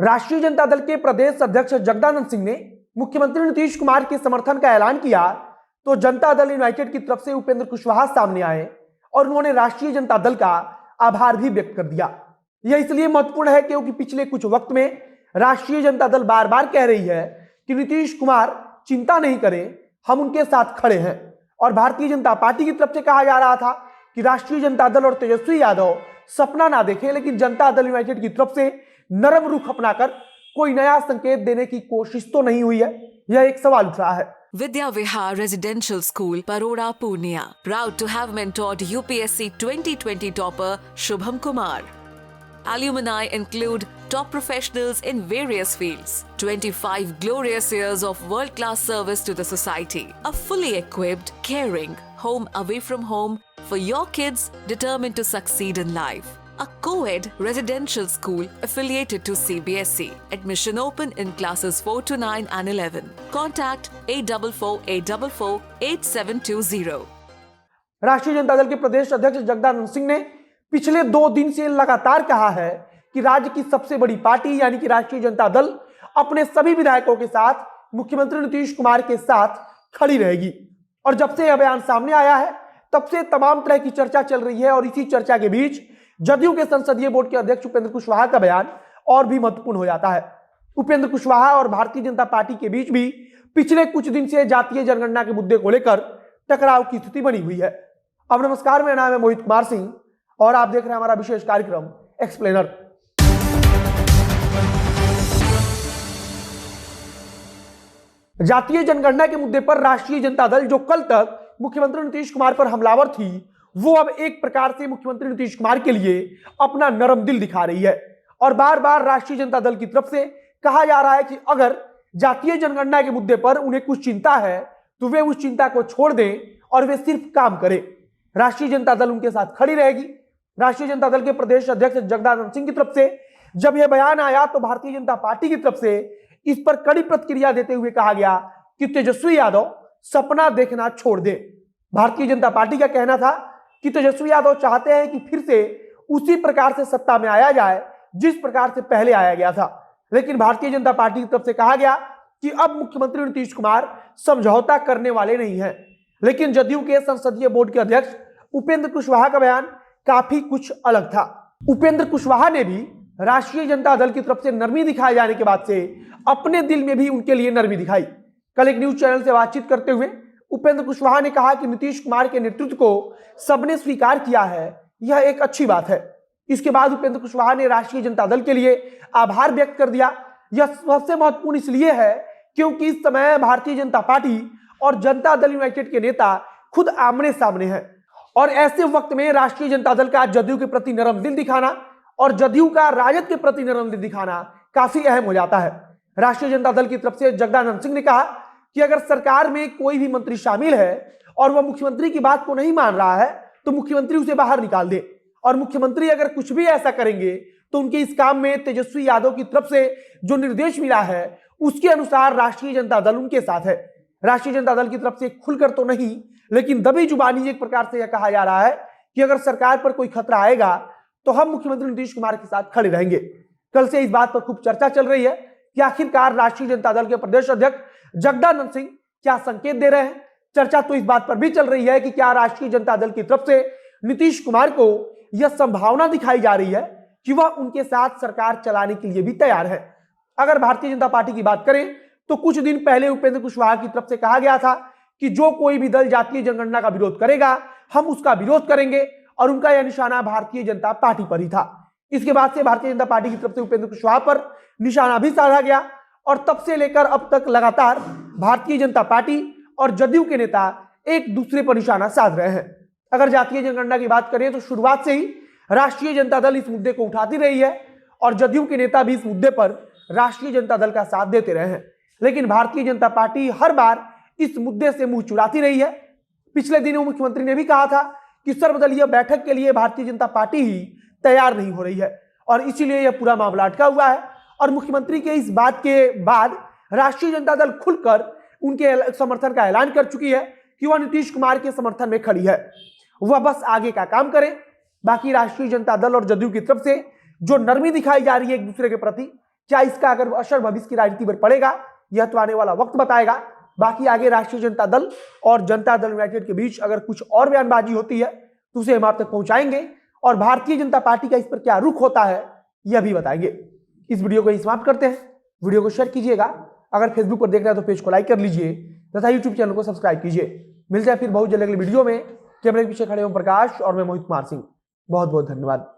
राष्ट्रीय जनता दल के प्रदेश अध्यक्ष जगदानंद सिंह ने मुख्यमंत्री नीतीश कुमार के समर्थन का ऐलान किया तो जनता दल यूनाइटेड की तरफ से उपेंद्र कुशवाहा सामने आए और उन्होंने राष्ट्रीय जनता दल का आभार भी व्यक्त कर दिया। यह इसलिए महत्वपूर्ण है क्योंकि पिछले कुछ वक्त में राष्ट्रीय जनता दल बार बार कह रही है कि नीतीश कुमार चिंता नहीं करें, हम उनके साथ खड़े हैं। और भारतीय जनता पार्टी की तरफ से कहा जा रहा था कि राष्ट्रीय जनता दल और तेजस्वी यादव सपना ना देखें, लेकिन जनता दल यूनाइटेड की तरफ से नरम रुख अपनाकर कोई नया संकेत देने की कोशिश तो नहीं हुई है, यह एक सवाल उठ रहा है। Vidya Vihar Residential School, Paroda, Purnia. Proud to have mentored UPSC 2020 topper Shubham Kumar. Alumni include top professionals in various fields, 25 glorious years of world-class service to the society, a fully equipped, caring, home away from home for your kids determined to succeed in life. A co-ed residential school affiliated to CBSE. Admission open in classes 4 to 9 and 11. Contact 8448448720. राष्ट्रीय जनता दल के प्रदेश अध्यक्ष जगदानंद सिंह ने पिछले 2 दिन से लगातार कहा है कि राज्य की सबसे बड़ी पार्टी यानी कि राष्ट्रीय जनता दल अपने सभी विधायकों के साथ मुख्यमंत्री नीतीश कुमार के साथ खड़ी रहेगी। और जब से यह बयान सामने आया है तब से तमाम तरह की चर्चा चल रही है और इसी चर्चा के बीच जदयू के संसदीय बोर्ड के अध्यक्ष उपेंद्र कुशवाहा का बयान और भी महत्वपूर्ण हो जाता है। उपेंद्र कुशवाहा और भारतीय जनता पार्टी के बीच भी पिछले कुछ दिन से जातीय जनगणना के मुद्दे को लेकर टकराव की स्थिति बनी हुई है। अब नमस्कार, मेरा नाम है मोहित कुमार सिंह और आप देख रहे हैं हमारा विशेष कार्यक्रम एक्सप्लेनर। जातीय जनगणना के मुद्दे पर राष्ट्रीय जनता दल जो कल तक मुख्यमंत्री नीतीश कुमार पर हमलावर थी, वो अब एक प्रकार से मुख्यमंत्री नीतीश कुमार के लिए अपना नरम दिल दिखा रही है। और बार बार राष्ट्रीय जनता दल की तरफ से कहा जा रहा है कि अगर जातीय जनगणना के मुद्दे पर उन्हें कुछ चिंता है तो वे उस चिंता को छोड़ दें और वे सिर्फ काम करें। राष्ट्रीय जनता दल उनके साथ खड़ी रहेगी। राष्ट्रीय जनता दल के प्रदेश अध्यक्ष जगदानंद सिंह की तरफ से जब यह बयान आया तो भारतीय जनता पार्टी की तरफ से इस पर कड़ी प्रतिक्रिया देते हुए कहा गया कि तेजस्वी यादव सपना देखना छोड़ दे। भारतीय जनता पार्टी का कहना था कि तेजस्वी यादव चाहते हैं कि फिर से उसी प्रकार से सत्ता में आया जाए जिस प्रकार से पहले आया गया था। लेकिन भारतीय जनता पार्टी की तरफ से कहा गया कि अब मुख्यमंत्री नीतीश कुमार समझौता करने वाले नहीं हैं। लेकिन जदयू के संसदीय बोर्ड के अध्यक्ष उपेंद्र कुशवाहा का बयान काफी कुछ अलग था। उपेंद्र कुशवाहा ने भी राष्ट्रीय जनता दल की तरफ से नरमी दिखाए जाने के बाद से अपने दिल में भी उनके लिए नरमी दिखाई। कल एक न्यूज चैनल से बातचीत करते हुए उपेंद्र कुशवाहा ने कहा कि नीतीश कुमार के नेतृत्व को सबने स्वीकार किया है, यह एक अच्छी बात है। इसके बाद उपेंद्र कुशवाहा ने राष्ट्रीय जनता दल के लिए आभार व्यक्त कर दिया। यह सबसे महत्वपूर्ण इसलिए है क्योंकि इस समय भारतीय जनता पार्टी और जनता दल यूनाइटेड के नेता खुद आमने सामने हैं और ऐसे वक्त में राष्ट्रीय जनता दल का जदयू के प्रति नरम दिल दिखाना और जदयू का राजद के प्रति नरम दिल दिखाना काफी अहम हो जाता है। राष्ट्रीय जनता दल की तरफ से जगदानंद सिंह ने कहा कि अगर सरकार में कोई भी मंत्री शामिल है और वह मुख्यमंत्री की बात को नहीं मान रहा है तो मुख्यमंत्री उसे बाहर निकाल दे। और मुख्यमंत्री अगर कुछ भी ऐसा करेंगे तो उनके इस काम में तेजस्वी यादव की तरफ से जो निर्देश मिला है उसके अनुसार राष्ट्रीय जनता दल उनके साथ है। राष्ट्रीय जनता दल की तरफ से खुलकर तो नहीं लेकिन दबी जुबानी एक प्रकार से यह कहा जा रहा है कि अगर सरकार पर कोई खतरा आएगा तो हम मुख्यमंत्री नीतीश कुमार के साथ खड़े रहेंगे। कल से इस बात पर खूब चर्चा चल रही है कि आखिरकार राष्ट्रीय जनता दल के प्रदेश अध्यक्ष जगदानंद सिंह क्या संकेत दे रहे हैं। चर्चा तो इस बात पर भी चल रही है कि क्या राष्ट्रीय जनता दल की तरफ से नीतीश कुमार को यह संभावना दिखाई जा रही है कि वह उनके साथ सरकार चलाने के लिए भी तैयार है। अगर भारतीय जनता पार्टी की बात करें तो कुछ दिन पहले उपेंद्र कुशवाहा की तरफ से कहा गया था कि जो कोई भी दल जातीय जनगणना का विरोध करेगा हम उसका विरोध करेंगे और उनका यह निशाना भारतीय जनता पार्टी पर ही था। इसके बाद से भारतीय जनता पार्टी की तरफ से उपेंद्र कुशवाहा पर निशाना भी साधा गया और तब से लेकर अब तक लगातार भारतीय जनता पार्टी और जदयू के नेता एक दूसरे पर निशाना साध रहे हैं। अगर जातीय जनगणना की बात करें तो शुरुआत से ही राष्ट्रीय जनता दल इस मुद्दे को उठाती रही है और जदयू के नेता भी इस मुद्दे पर राष्ट्रीय जनता दल का साथ देते रहे हैं। लेकिन भारतीय जनता पार्टी हर बार इस मुद्दे से मुंह चुराती रही है। पिछले दिनों मुख्यमंत्री ने भी कहा था कि सर्वदलीय बैठक के लिए भारतीय जनता पार्टी ही तैयार नहीं हो रही है और इसीलिए यह पूरा मामला अटका हुआ है। और मुख्यमंत्री के इस बात के बाद राष्ट्रीय जनता दल खुलकर उनके समर्थन का ऐलान कर चुकी है कि वह नीतीश कुमार के समर्थन में खड़ी है, वह बस आगे का काम करे। बाकी राष्ट्रीय जनता दल और जदयू की तरफ से जो नरमी दिखाई जा रही है एक दूसरे के प्रति, क्या इसका अगर असर भविष्य की राजनीति पर पड़ेगा, यह तो आने वाला वक्त बताएगा। बाकी आगे राष्ट्रीय जनता दल और जनता दल यूनाइटेड के बीच अगर कुछ और बयानबाजी होती है तो उसे हम आप तक पहुंचाएंगे, और भारतीय जनता पार्टी का इस पर क्या रुख होता है यह भी बताएंगे। इस वीडियो को यहीं समाप्त करते हैं। वीडियो को शेयर कीजिएगा, अगर फेसबुक पर देख रहे हैं तो पेज को लाइक कर लीजिए तथा यूट्यूब चैनल को सब्सक्राइब कीजिए। मिलते हैं फिर बहुत जल्द अगले वीडियो में। कैमरे के पीछे खड़े ओम प्रकाश और मैं मोहित कुमार सिंह। बहुत बहुत धन्यवाद।